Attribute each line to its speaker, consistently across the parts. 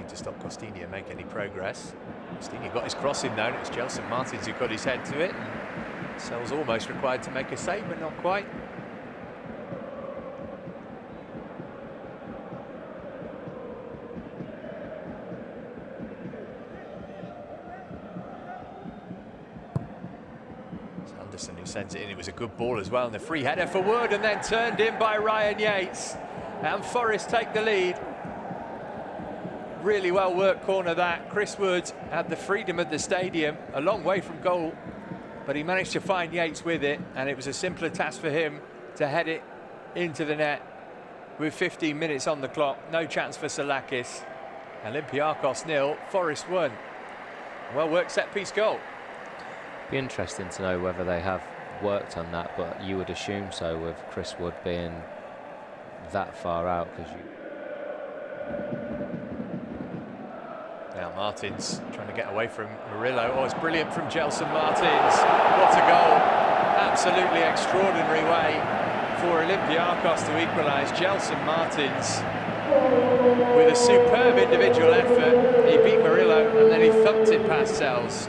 Speaker 1: looking to stop Costinha make any progress. Costinha got his cross in though, and it's Gelson Martins who got his head to it. Sel's almost required to make a save, but not quite. It's Anderson who sends it in. It was a good ball as well, and the free header for Wood, and then turned in by Ryan Yates. And Forest take the lead. Really well worked corner that. Chris Wood had the freedom of the stadium, a long way from goal, but he managed to find Yates with it, and it was a simpler task for him to head it into the net with 15 minutes on the clock. No chance for Salakis. Olympiacos 0, Forest 1. Well worked set-piece goal.
Speaker 2: Be interesting to know whether they have worked on that, but you would assume so with Chris Wood being that far out, because you...
Speaker 1: Now Martins trying to get away from Murillo. Oh, it's brilliant from Gelson Martins. What a goal. Absolutely extraordinary way for Olympiacos to equalise. Gelson Martins with a superb individual effort. He beat Murillo and then he thumped it past Sells.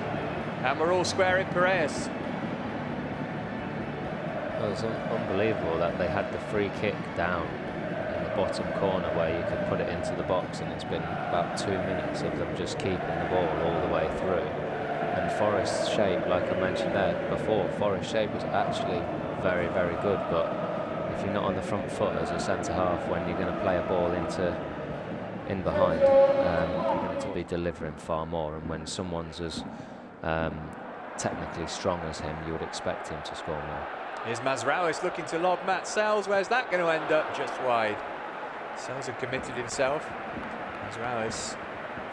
Speaker 1: And we're all square in Piraeus.
Speaker 2: Well, it's unbelievable that they had the free kick down in the bottom corner where you could put it into the box, and it's been about 2 minutes of them just keeping the ball all the way through. And Forest's shape, like I mentioned there before, Forest's shape was actually very, very good, but if you're not on the front foot as a centre-half when you're going to play a ball in behind, you're going to be delivering far more, and when someone's as technically strong as him, you would expect him to score more.
Speaker 1: Here's Mazraoui looking to lob Matt Sells. Where's that going to end up? Just wide. Sells had committed himself. Mazraoui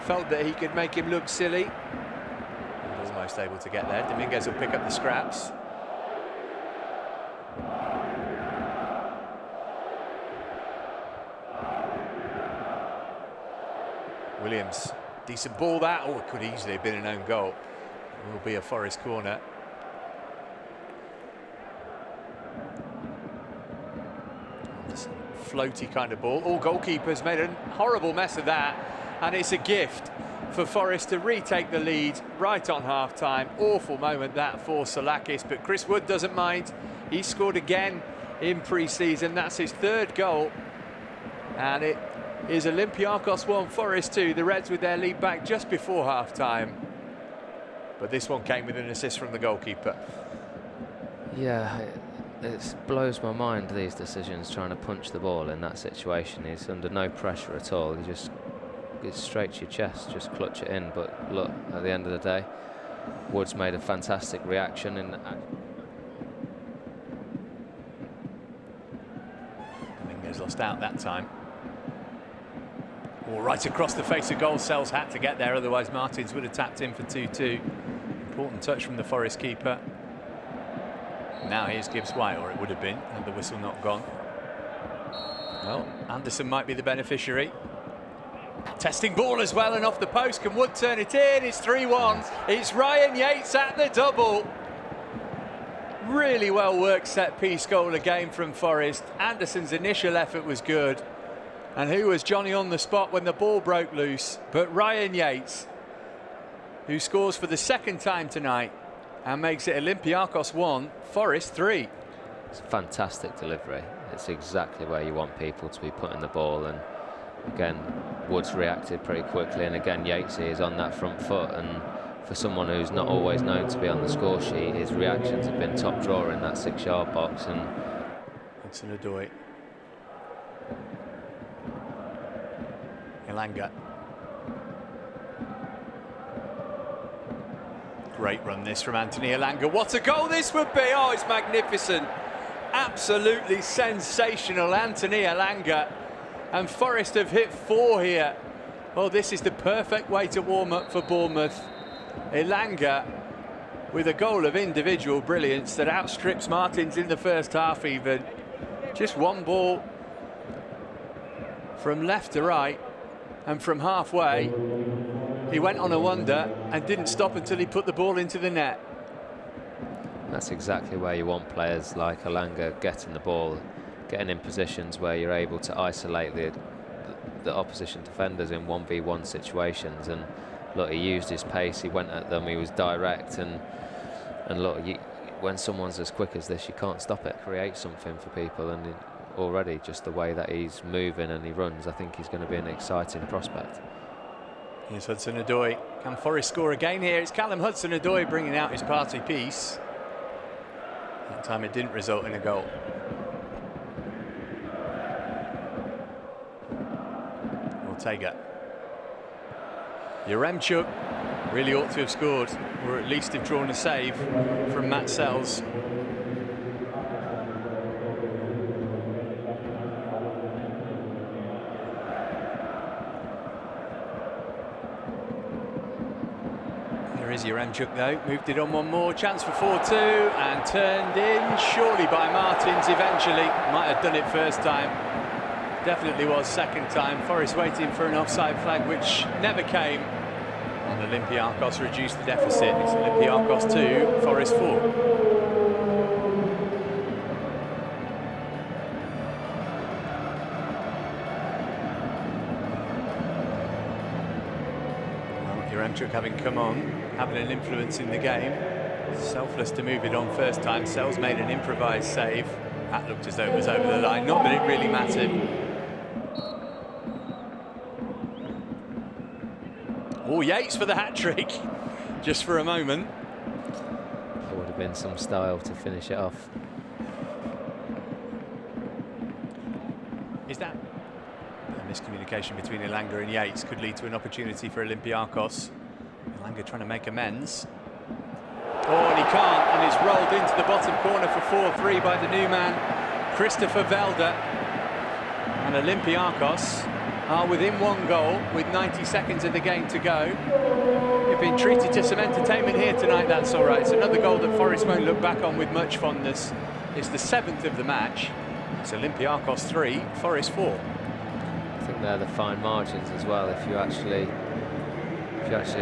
Speaker 1: felt that he could make him look silly. He was almost able to get there. Dominguez will pick up the scraps. Williams, decent ball that. Oh, it could easily have been an own goal. It will be a Forest corner. Floaty kind of ball. All goalkeepers made a horrible mess of that, and it's a gift for Forest to retake the lead right on half-time. Awful moment that for Salakis, but Chris Wood doesn't mind. He scored again in pre-season. That's his third goal, and it is Olympiacos 1, Forest 2. The Reds with their lead back just before half-time, but this one came with an assist from the goalkeeper.
Speaker 2: Yeah, it blows my mind, these decisions, trying to punch the ball in that situation. He's under no pressure at all. He just gets straight to your chest, just clutch it in. But look, at the end of the day, Woods made a fantastic reaction. And
Speaker 1: Dominguez lost out that time. All right across the face of goal. Sells had to get there, otherwise Martins would have tapped in for 2-2. Important touch from the Forest keeper. Now here's Gibbs White, or it would have been, had the whistle not gone. Well, Anderson might be the beneficiary. Testing ball as well, and off the post. Can Wood turn it in? It's 3-1. It's Ryan Yates at the double. Really well worked set-piece goal again from Forest. Anderson's initial effort was good. And who was Johnny on the spot when the ball broke loose? But Ryan Yates, who scores for the second time tonight and makes it Olympiacos 1, Forest 3.
Speaker 2: It's a fantastic delivery. It's exactly where you want people to be putting the ball, and again, Woods reacted pretty quickly, and again, Yates is on that front foot, and for someone who's not always known to be on the score sheet, his reactions have been top drawer in that 6-yard box. And
Speaker 1: it's an Adoy. Elanga. Great run this from Anthony Elanga. What a goal this would be. Oh, it's magnificent. Absolutely sensational, Anthony Elanga. And Forest have hit 4 here. Well, this is the perfect way to warm up for Bournemouth. Elanga with a goal of individual brilliance that outstrips Martins in the first half even. Just one ball from left to right, and from halfway he went on a wonder and didn't stop until he put the ball into the net.
Speaker 2: That's exactly where you want players like Elanga getting the ball, getting in positions where you're able to isolate the opposition defenders in 1v1 situations. And look, he used his pace, he went at them, he was direct, and look, when someone's as quick as this, you can't stop it. Create something for people, and already just the way that he's moving and he runs, I think he's going to be an exciting prospect.
Speaker 1: Here's Hudson-Odoi. Can Forest score again here? It's Callum Hudson-Odoi bringing out his party piece. That time it didn't result in a goal. Ortega. Yaremchuk really ought to have scored, or at least have drawn a save from Matt Sells. Is Yaremchuk though, moved it on one more, chance for 4-2 and turned in surely by Martins eventually. Might have done it first time, definitely was second time. Forest waiting for an offside flag which never came, and Olympiacos reduced the deficit. It's Olympiacos 2, Forest 4. Yaremchuk having come on, having an influence in the game. Selfless to move it on first time. Sells made an improvised save. That looked as though it was over the line. Not that it really mattered. Oh, Yates for the hat-trick. Just for a moment.
Speaker 2: There would have been some style to finish it off.
Speaker 1: Is that a miscommunication between Elanga and Yates could lead to an opportunity for Olympiacos? Elanga trying to make amends. Oh, and he can't, and it's rolled into the bottom corner for 4-3 by the new man, Christopher Velda. And Olympiacos are within one goal with 90 seconds of the game to go. You've been treated to some entertainment here tonight, that's all right. It's another goal that Forest won't look back on with much fondness. It's the 7th of the match. It's Olympiacos 3, Forest 4.
Speaker 2: I think they're the fine margins as well. If you actually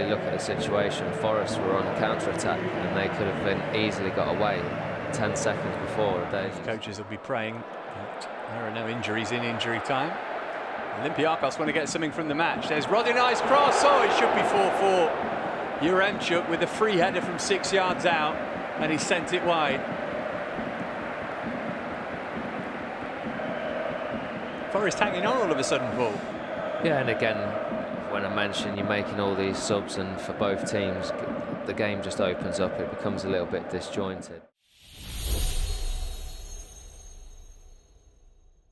Speaker 2: look at the situation, Forest were on a counter-attack and they could have been easily got away 10 seconds before.
Speaker 1: Coaches will be praying that there are no injuries in injury time. Olympiacos want to get something from the match. There's Rodinai's cross. Oh, it should be 4-4. Yaremchuk with a free header from 6 yards out, and he sent it wide. Forest hanging on all of a sudden, Paul.
Speaker 2: Yeah, and again, when I mentioned you're making all these subs, and for both teams, the game just opens up. It becomes a little bit disjointed.